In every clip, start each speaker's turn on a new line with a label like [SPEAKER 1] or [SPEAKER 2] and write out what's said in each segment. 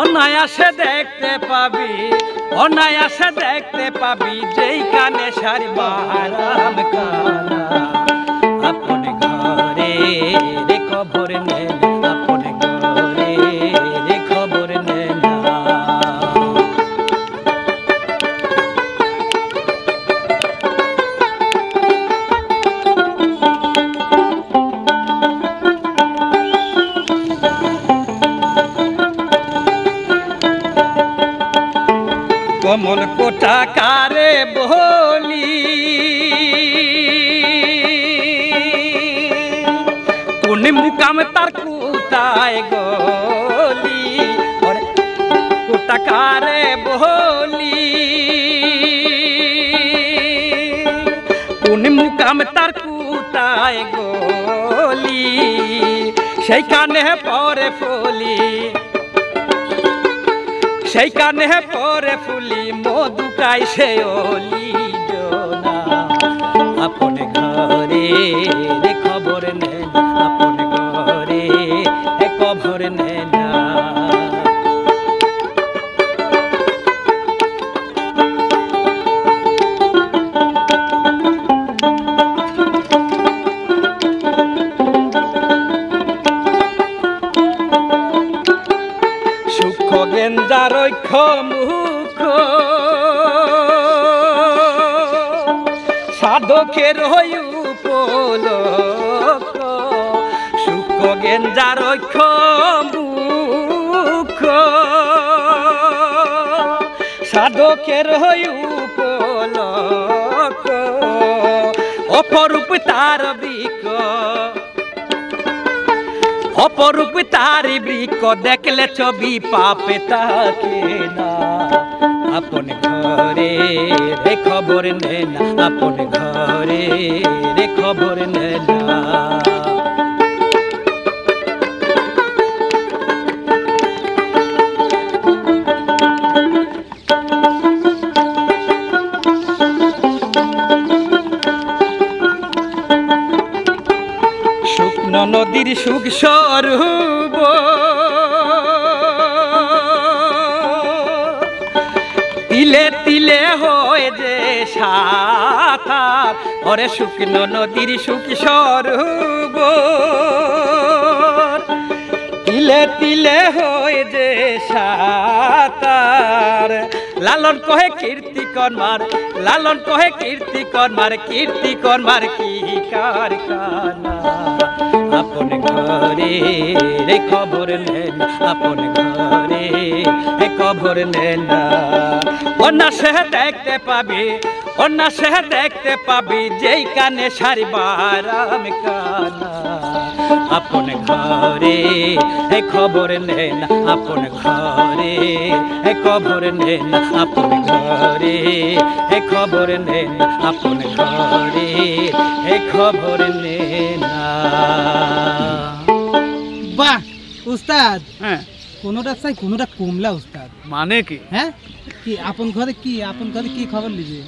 [SPEAKER 1] অনায়াসে দেখতে পাবি, অনায়াসে দেখতে পাবি যেই কানে সারি বাহারাম কানা। আপন ঘরে রে খবর নে না, আপন ঘরে রে খবর নে না। কমল কোটা কারে বলি, কোন মুকাম তার কোথায় গলি, কোটা কারে বলি, কোন মুকাম তার কোথায় গলি, সেইখানে পরে ফলি, সেইখানে পরে ফুলি মধু খাই সে অলি জোনা। আপন ঘরে রে খবর নে না, আপন ঘরে রে খবর নে না। গেঞ্জার ঐক্ষ মুখ সাধকের হই উপলোক, সুখ গেঞ্জার ঐক্ষ মুখ সাধকের হই উপলোক, অপরূপ তার বৃক্ষ, অপরূপ তারি বৃক্ষ দেখলে ছবি পাপে তাকে না। আপন ঘরে রে খবর নে না, আপন ঘরে রে খবর নে না। শুকনো নদীর সুখ স্বরূপ তিলে তিলে হয় যে সাঁতার, ওরে শুকনো নদীর সুখ স্বরূপ তিলে তিলে হয় যে সাঁতার। লালন কহে কীর্তি কর্মার, লালন কহে কীর্তি কর্মার, কীর্তি কর্মার কি কারখানা। আপন ঘরে রে খবর নে না, আপন ঘরে রে খবর নে না। অন্যাসে দেখতে পাবি, অন্যাসে দেখতে পাবি যেই কানে সারি বাহারাম কানা। আপন ঘরে হে খবর নে না, আপন ঘরে হে খবর নে না, আপন ঘরে হে খবর নে না, আপন ঘরে হে খবর নে না।
[SPEAKER 2] বাহ উস্তাদ,
[SPEAKER 1] হ্যাঁ
[SPEAKER 2] কোনোটা চাই কোনোটা কমলা উস্তাদ।
[SPEAKER 1] মানে কি?
[SPEAKER 2] হ্যাঁ কি আপন ঘরে কি, আপন ঘরে কি খবর লিবে?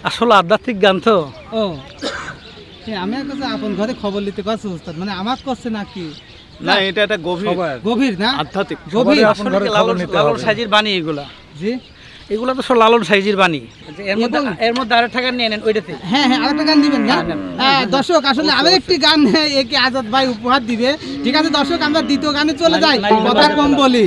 [SPEAKER 1] আসলে আধ্যাত্মিক গান তো।
[SPEAKER 2] ও আমি কাছে আপন ঘরে খবর নিতে করছি উস্তাদ, মানে আমার করছে নাকি?
[SPEAKER 1] না এটা একটা গভীর
[SPEAKER 2] গভীর না
[SPEAKER 1] আধ্যাত্মিক
[SPEAKER 2] গভীর।
[SPEAKER 1] লালন সাইজির বাণী এগুলা,
[SPEAKER 2] জি
[SPEAKER 1] এগুলা তো সব লালন সাইজির বাণী। এর মধ্যে আরেক টাকা নিয়ে নেন ওইটাতে।
[SPEAKER 2] হ্যাঁ হ্যাঁ আরেকটা গান দিবেন না? দর্শক আসলে আরো একটি গান একে আজাদ ভাই উপহার দিবে। ঠিক আছে দর্শক, আমরা দ্বিতীয় গানে চলে যাই, কথা কম বলি।